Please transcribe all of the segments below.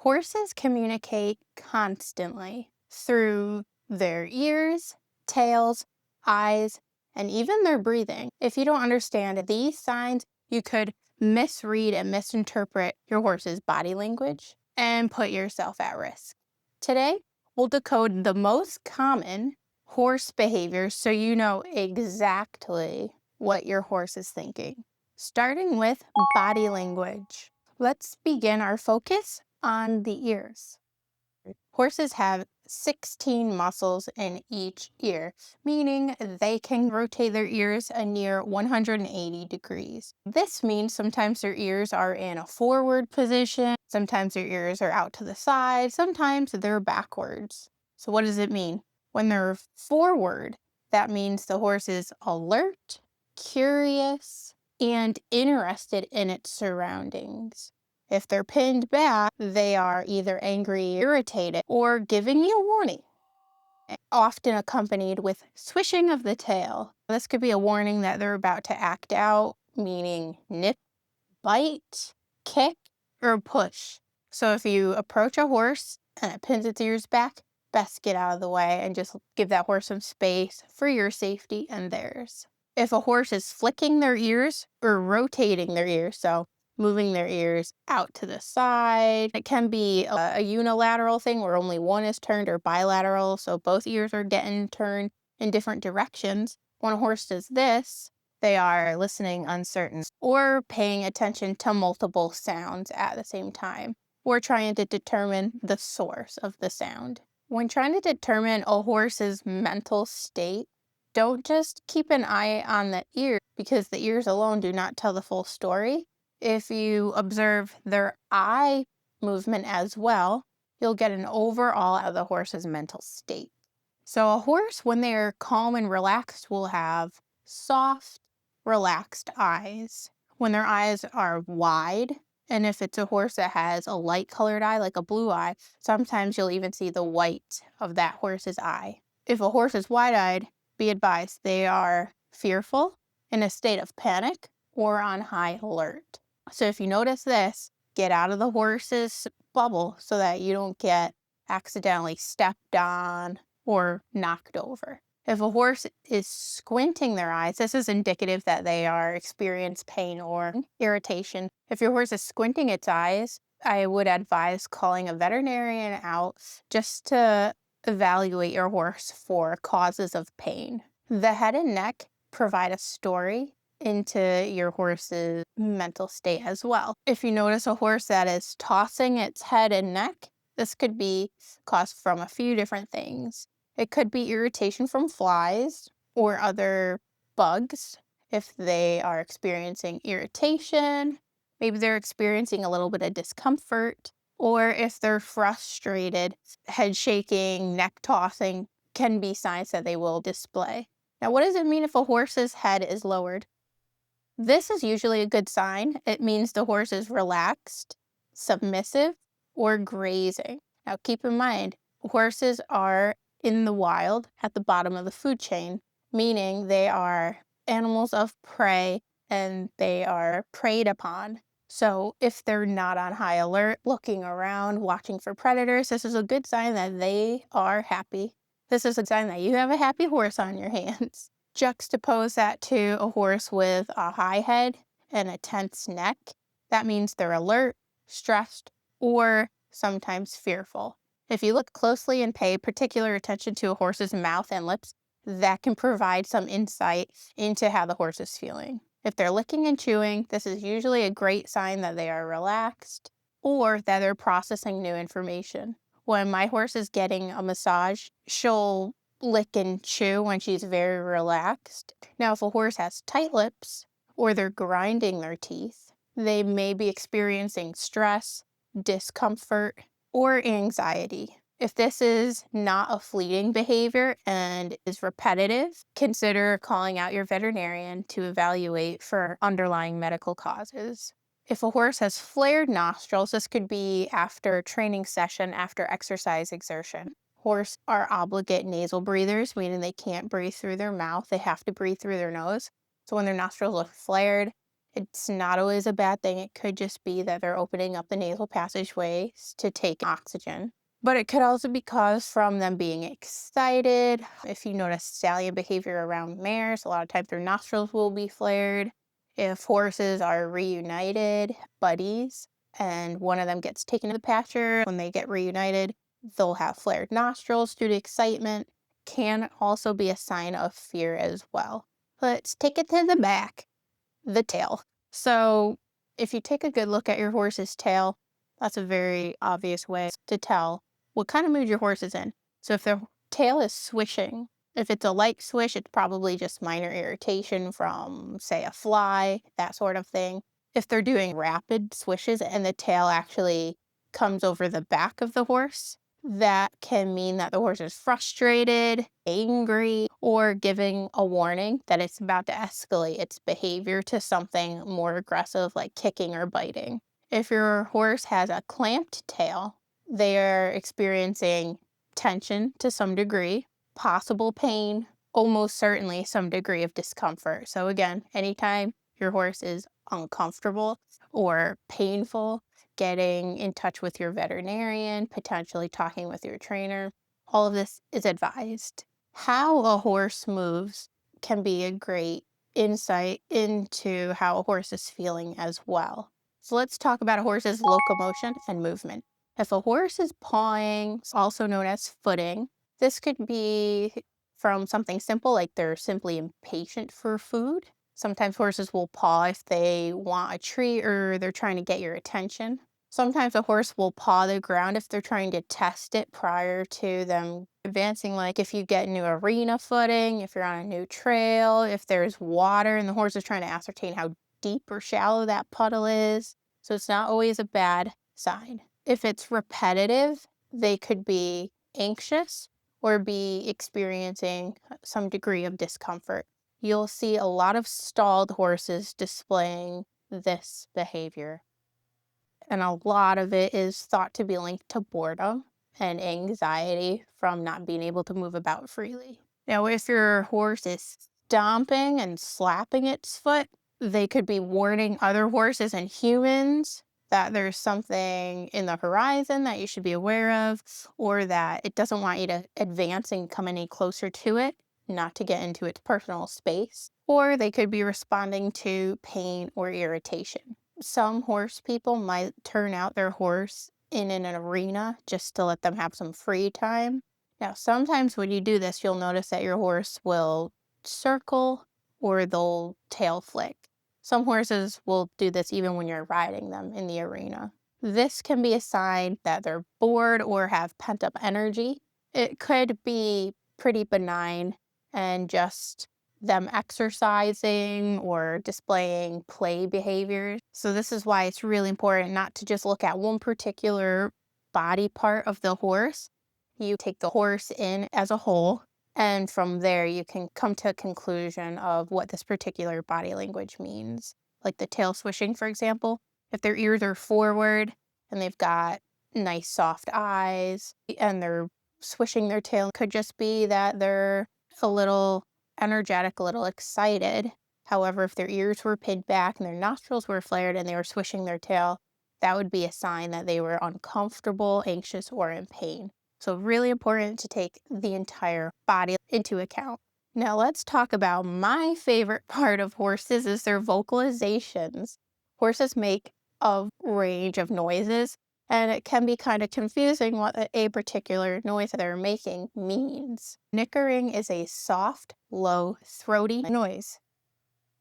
Horses communicate constantly through their ears, tails, eyes, and even their breathing. If you don't understand these signs, you could misread and misinterpret your horse's body language and put yourself at risk. Today, we'll decode the most common horse behaviors so you know exactly what your horse is thinking. Starting with body language. Let's begin our focus on the ears. Horses have 16 muscles in each ear, meaning they can rotate their ears a near 180 degrees. This means sometimes their ears are in a forward position, sometimes their ears are out to the side, sometimes they're backwards. So what does it mean? When they're forward, that means the horse is alert, curious, and interested in its surroundings. If they're pinned back, they are either angry, irritated, or giving you a warning, often accompanied with swishing of the tail. This could be a warning that they're about to act out, meaning nip, bite, kick, or push. So if you approach a horse and it pins its ears back, best get out of the way and just give that horse some space for your safety and theirs. If a horse is flicking their ears or rotating their ears, so moving their ears out to the side, it can be a unilateral thing where only one is turned, or bilateral, so both ears are getting turned in different directions. When a horse does this, they are listening uncertain or paying attention to multiple sounds at the same time, or trying to determine the source of the sound. When trying to determine a horse's mental state, don't just keep an eye on the ear, because the ears alone do not tell the full story. If you observe their eye movement as well, you'll get an overall of the horse's mental state. So a horse, when they're calm and relaxed, will have soft, relaxed eyes. When their eyes are wide, and if it's a horse that has a light colored eye, like a blue eye, sometimes you'll even see the white of that horse's eye. If a horse is wide-eyed, be advised they are fearful, in a state of panic, or on high alert. So if you notice this, get out of the horse's bubble so that you don't get accidentally stepped on or knocked over. If a horse is squinting their eyes, this is indicative that they are experiencing pain or irritation. If your horse is squinting its eyes, I would advise calling a veterinarian out just to evaluate your horse for causes of pain. The head and neck provide a story into your horse's mental state as well. If you notice a horse that is tossing its head and neck, this could be caused from a few different things. It could be irritation from flies or other bugs. If they are experiencing irritation, maybe they're experiencing a little bit of discomfort, or if they're frustrated, head shaking, neck tossing can be signs that they will display. Now, what does it mean if a horse's head is lowered? This is usually a good sign. It means the horse is relaxed, submissive, or grazing. Now, keep in mind, horses are in the wild at the bottom of the food chain, meaning they are animals of prey and they are preyed upon. So if they're not on high alert, looking around, watching for predators, this is a good sign that they are happy. This is a sign that you have a happy horse on your hands. Juxtapose that to a horse with a high head and a tense neck. That means they're alert, stressed, or sometimes fearful. If you look closely and pay particular attention to a horse's mouth and lips, that can provide some insight into how the horse is feeling. If they're licking and chewing, this is usually a great sign that they are relaxed or that they're processing new information. When my horse is getting a massage, she'll lick and chew when she's very relaxed. Now, if a horse has tight lips or they're grinding their teeth, they may be experiencing stress, discomfort, or anxiety. If this is not a fleeting behavior and is repetitive, consider calling out your veterinarian to evaluate for underlying medical causes. If a horse has flared nostrils, this could be after a training session, after exercise exertion. Horses are obligate nasal breathers, meaning they can't breathe through their mouth. They have to breathe through their nose. So when their nostrils look flared, It's not always a bad thing. It could just be that they're opening up the nasal passageways to take oxygen. But it could also be caused from them being excited. If you notice stallion behavior around mares, a lot of times their nostrils will be flared. If horses are reunited, buddies, and one of them gets taken to the pasture, when they get reunited, they'll have flared nostrils due to excitement. Can also be a sign of fear as well. Let's take it to the back, the tail. So if you take a good look at your horse's tail, that's a very obvious way to tell what kind of mood your horse is in. So if their tail is swishing, if it's a light swish, it's probably just minor irritation from, say, a fly, that sort of thing. If they're doing rapid swishes and the tail actually comes over the back of the horse, that can mean that the horse is frustrated, angry, or giving a warning that it's about to escalate its behavior to something more aggressive like kicking or biting. If your horse has a clamped tail, they're experiencing tension to some degree, possible pain, almost certainly some degree of discomfort. So again, anytime your horse is uncomfortable or painful, getting in touch with your veterinarian, potentially talking with your trainer, all of this is advised. How a horse moves can be a great insight into how a horse is feeling as well. So let's talk about a horse's locomotion and movement. If a horse is pawing, also known as footing, this could be from something simple like they're simply impatient for food. Sometimes horses will paw if they want a treat or they're trying to get your attention. Sometimes a horse will paw the ground if they're trying to test it prior to them advancing, like if you get new arena footing, if you're on a new trail, if there's water and the horse is trying to ascertain how deep or shallow that puddle is. So it's not always a bad sign. If it's repetitive, they could be anxious or be experiencing some degree of discomfort. You'll see a lot of stalled horses displaying this behavior. And a lot of it is thought to be linked to boredom and anxiety from not being able to move about freely. Now, if your horse is stomping and slapping its foot, they could be warning other horses and humans that there's something in the horizon that you should be aware of, or that it doesn't want you to advance and come any closer to it, not to get into its personal space. Or they could be responding to pain or irritation. Some horse people might turn out their horse in an arena just to let them have some free time. Now, sometimes when you do this, you'll notice that your horse will circle or they'll tail flick. Some horses will do this even when you're riding them in the arena. This can be a sign that they're bored or have pent up energy. It could be pretty benign and just them exercising or displaying play behaviors. So this is why it's really important not to just look at one particular body part of the horse. You take the horse in as a whole, and from there you can come to a conclusion of what this particular body language means. Like the tail swishing, for example. If their ears are forward and they've got nice soft eyes and they're swishing their tail, it could just be that they're a little energetic, a little excited. However, if their ears were pinned back and their nostrils were flared and they were swishing their tail, that would be a sign that they were uncomfortable, anxious, or in pain. So really important to take the entire body into account. Now let's talk about my favorite part of horses is their vocalizations. Horses make a range of noises, and it can be kind of confusing what a particular noise that they're making means. Nickering is a soft, low, throaty noise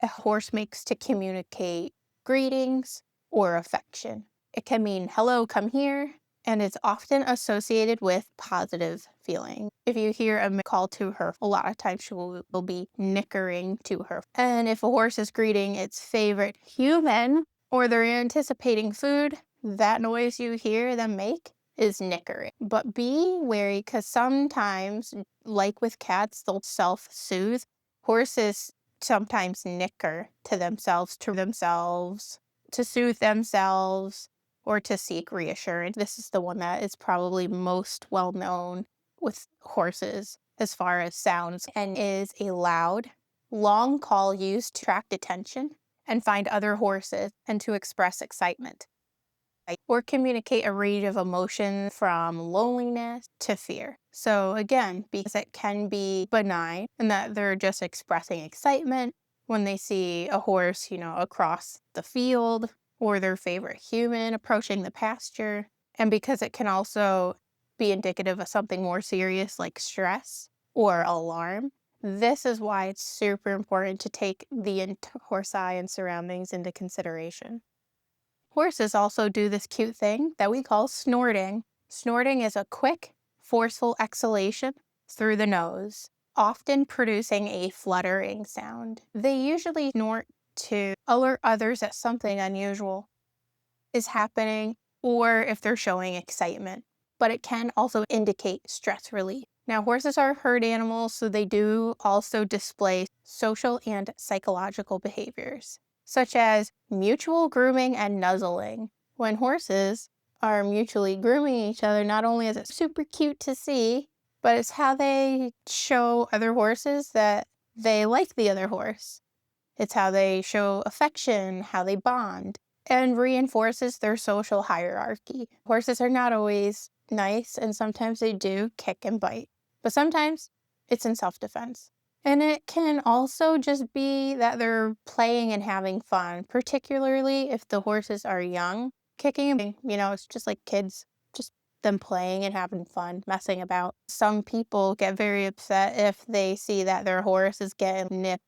a horse makes to communicate greetings or affection. It can mean, hello, come here, and it's often associated with positive feeling. If you hear a call to her, a lot of times she will be nickering to her. And if a horse is greeting its favorite human or they're anticipating food, that noise you hear them make is nickering. But be wary because sometimes, like with cats, they'll self-soothe. Horses sometimes nicker to themselves, to soothe themselves, or to seek reassurance. This is the one that is probably most well known with horses as far as sounds and is a loud, long call used to attract attention and find other horses and to express excitement or communicate a range of emotions from loneliness to fear. So again, because it can be benign and that they're just expressing excitement when they see a horse, across the field or their favorite human approaching the pasture. And because it can also be indicative of something more serious like stress or alarm. This is why it's super important to take the horse eye and surroundings into consideration. Horses also do this cute thing that we call snorting. Snorting is a quick, forceful exhalation through the nose, often producing a fluttering sound. They usually snort to alert others that something unusual is happening or if they're showing excitement, but it can also indicate stress relief. Now, horses are herd animals, so they do also display social and psychological behaviors, such as mutual grooming and nuzzling. When horses are mutually grooming each other, not only is it super cute to see, but it's how they show other horses that they like the other horse. It's how they show affection, how they bond, and reinforces their social hierarchy. Horses are not always nice, and sometimes they do kick and bite, but sometimes it's in self-defense. And it can also just be that they're playing and having fun, particularly if the horses are young. Kicking and biting, it's just like kids, just them playing and having fun, messing about. Some people get very upset if they see that their horse is getting nipped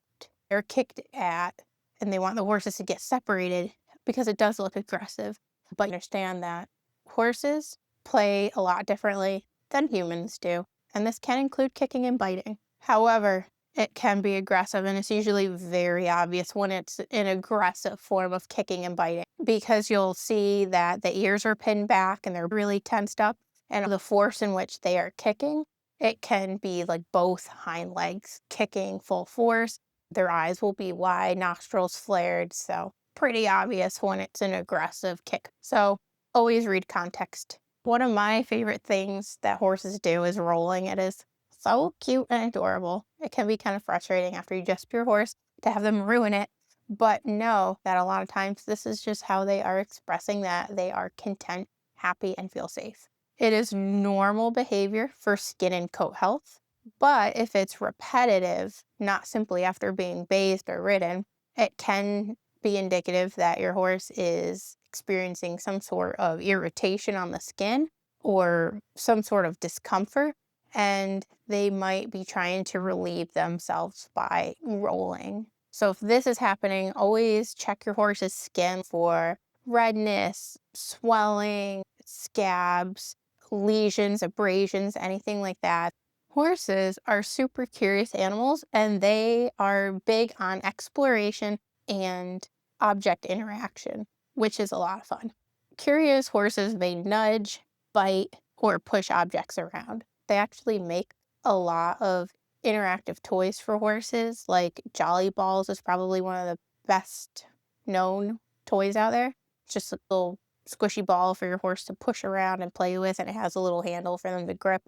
or kicked at, and they want the horses to get separated because it does look aggressive. But understand that horses play a lot differently than humans do, and this can include kicking and biting. However, it can be aggressive, and it's usually very obvious when it's an aggressive form of kicking and biting because you'll see that the ears are pinned back and they're really tensed up, and the force in which they are kicking, it can be like both hind legs kicking full force. Their eyes will be wide, nostrils flared, so pretty obvious when it's an aggressive kick. So always read context. One of my favorite things that horses do is rolling. It is so cute and adorable. It can be kind of frustrating after you just your horse to have them ruin it, but know that a lot of times this is just how they are expressing that they are content, happy, and feel safe. It is normal behavior for skin and coat health. But if it's repetitive, not simply after being bathed or ridden, it can be indicative that your horse is experiencing some sort of irritation on the skin or some sort of discomfort, and they might be trying to relieve themselves by rolling. So if this is happening, always check your horse's skin for redness, swelling, scabs, lesions, abrasions, anything like that. Horses are super curious animals, and they are big on exploration and object interaction, which is a lot of fun. Curious horses may nudge, bite, or push objects around. They actually make a lot of interactive toys for horses, like Jolly Balls is probably one of the best known toys out there. It's just a little squishy ball for your horse to push around and play with, and it has a little handle for them to grip,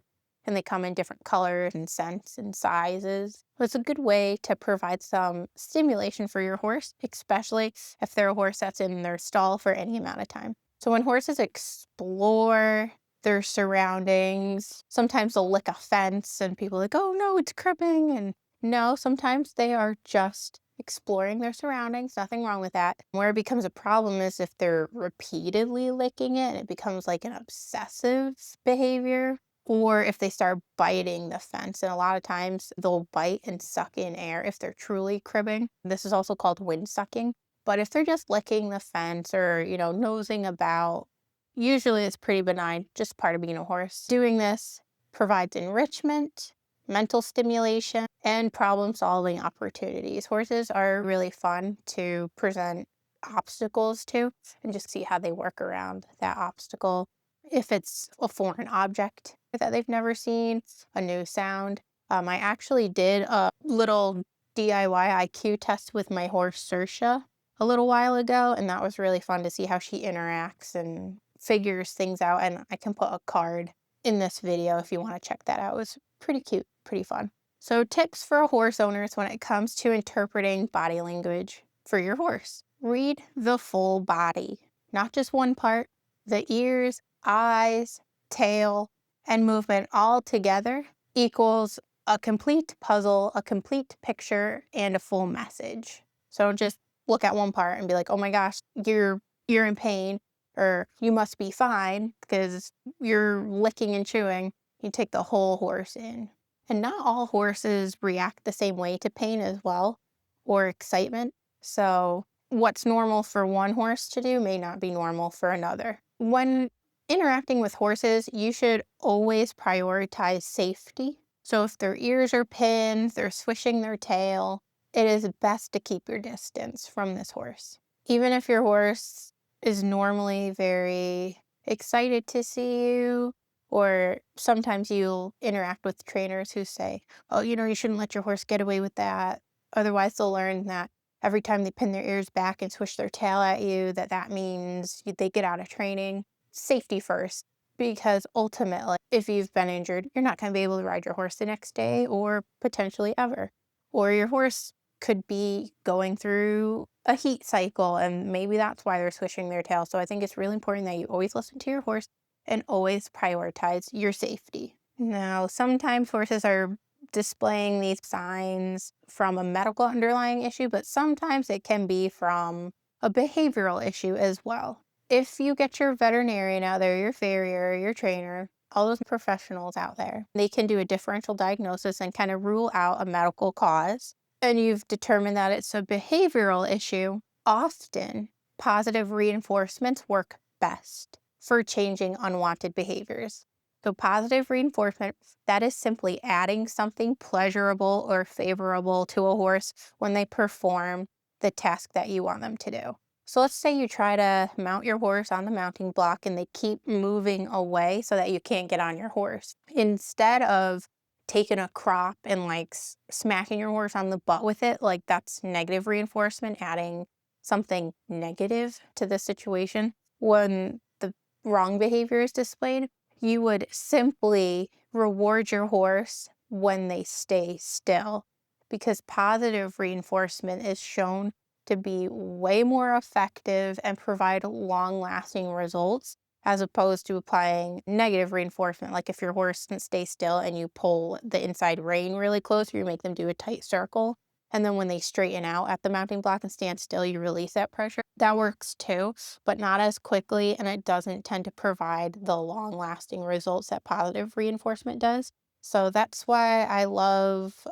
and they come in different colors and scents and sizes. It's a good way to provide some stimulation for your horse, especially if they're a horse that's in their stall for any amount of time. So when horses explore their surroundings, sometimes they'll lick a fence and people are like, oh no, it's cribbing. And no, sometimes they are just exploring their surroundings. Nothing wrong with that. Where it becomes a problem is if they're repeatedly licking it and it becomes like an obsessive behavior, or if they start biting the fence. And a lot of times they'll bite and suck in air if they're truly cribbing. This is also called wind sucking. But if they're just licking the fence or, nosing about, usually it's pretty benign, just part of being a horse. Doing this provides enrichment, mental stimulation, and problem-solving opportunities. Horses are really fun to present obstacles to and just see how they work around that obstacle. If it's a foreign object that they've never seen, a new sound. I actually did a little DIY IQ test with my horse, Saoirse, a little while ago, and that was really fun to see how she interacts and figures things out, and I can put a card in this video if you want to check that out. It was pretty cute, pretty fun. So tips for horse owners when it comes to interpreting body language. for your horse. Read the full body, not just one part. The ears, eyes, tail, and movement all together equals a complete puzzle, a complete picture, and a full message. So don't just look at one part and be like, oh my gosh, you're in pain, or you must be fine because you're licking and chewing. You take the whole horse in. And not all horses react the same way to pain as well, or excitement. So what's normal for one horse to do may not be normal for another. When interacting with horses, you should always prioritize safety. So if their ears are pinned, they're swishing their tail, it is best to keep your distance from this horse. Even if your horse is normally very excited to see you, or sometimes you'll interact with trainers who say, oh, you shouldn't let your horse get away with that. Otherwise, they'll learn that every time they pin their ears back and swish their tail at you, that means they get out of training. Safety first, because ultimately, if you've been injured, you're not going to be able to ride your horse the next day or potentially ever. Or your horse could be going through a heat cycle, and maybe that's why they're swishing their tail. So I think it's really important that you always listen to your horse and always prioritize your safety. Now, sometimes horses are displaying these signs from a medical underlying issue, but sometimes it can be from a behavioral issue as well. If you get your veterinarian out there, your farrier, your trainer, all those professionals out there, they can do a differential diagnosis and kind of rule out a medical cause, and you've determined that it's a behavioral issue, often positive reinforcements work best for changing unwanted behaviors. So positive reinforcement, that is simply adding something pleasurable or favorable to a horse when they perform the task that you want them to do. So let's say you try to mount your horse on the mounting block and they keep moving away so that you can't get on your horse. Instead of taking a crop and smacking your horse on the butt with it, that's negative reinforcement, adding something negative to the situation. When the wrong behavior is displayed, you would simply reward your horse when they stay still, because positive reinforcement is shown to be way more effective and provide long-lasting results as opposed to applying negative reinforcement. Like if your horse can stay still and you pull the inside rein really close, or you make them do a tight circle, and then when they straighten out at the mounting block and stand still, you release that pressure. That works too, but not as quickly, and it doesn't tend to provide the long-lasting results that positive reinforcement does. So that's why I love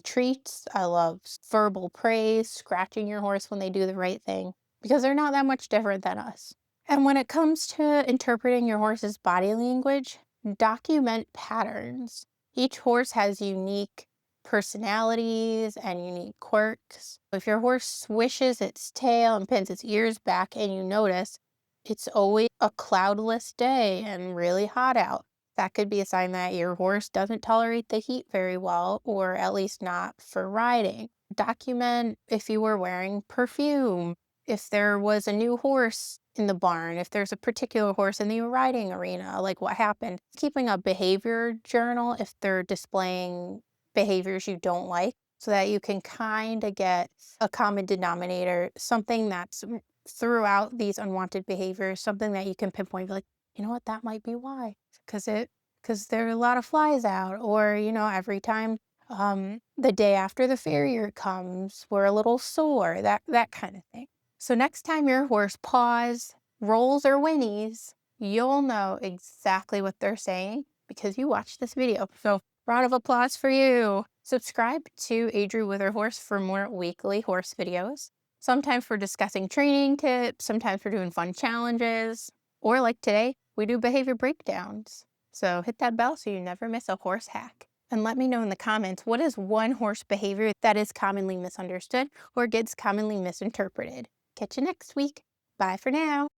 treats. I love verbal praise, scratching your horse when they do the right thing, because they're not that much different than us. And when it comes to interpreting your horse's body language, document patterns. Each horse has unique personalities and unique quirks. If your horse swishes its tail and pins its ears back and you notice it's always a cloudless day and really hot out, that could be a sign that your horse doesn't tolerate the heat very well, or at least not for riding. Document if you were wearing perfume, if there was a new horse in the barn, if there's a particular horse in the riding arena, like what happened. Keeping a behavior journal if they're displaying behaviors you don't like, so that you can kind of get a common denominator, something that's throughout these unwanted behaviors, something that you can pinpoint, like, you know what, that might be why. Because there are a lot of flies out, or, every time the day after the farrier comes, we're a little sore, that kind of thing. So next time your horse paws, rolls, or whinnies, you'll know exactly what they're saying because you watched this video. So round of applause for you. Subscribe to Adri with her horse for more weekly horse videos. Sometimes we're discussing training tips, sometimes we're doing fun challenges, or like today, we do behavior breakdowns. So hit that bell so you never miss a horse hack. And let me know in the comments, what is one horse behavior that is commonly misunderstood or gets commonly misinterpreted? Catch you next week. Bye for now.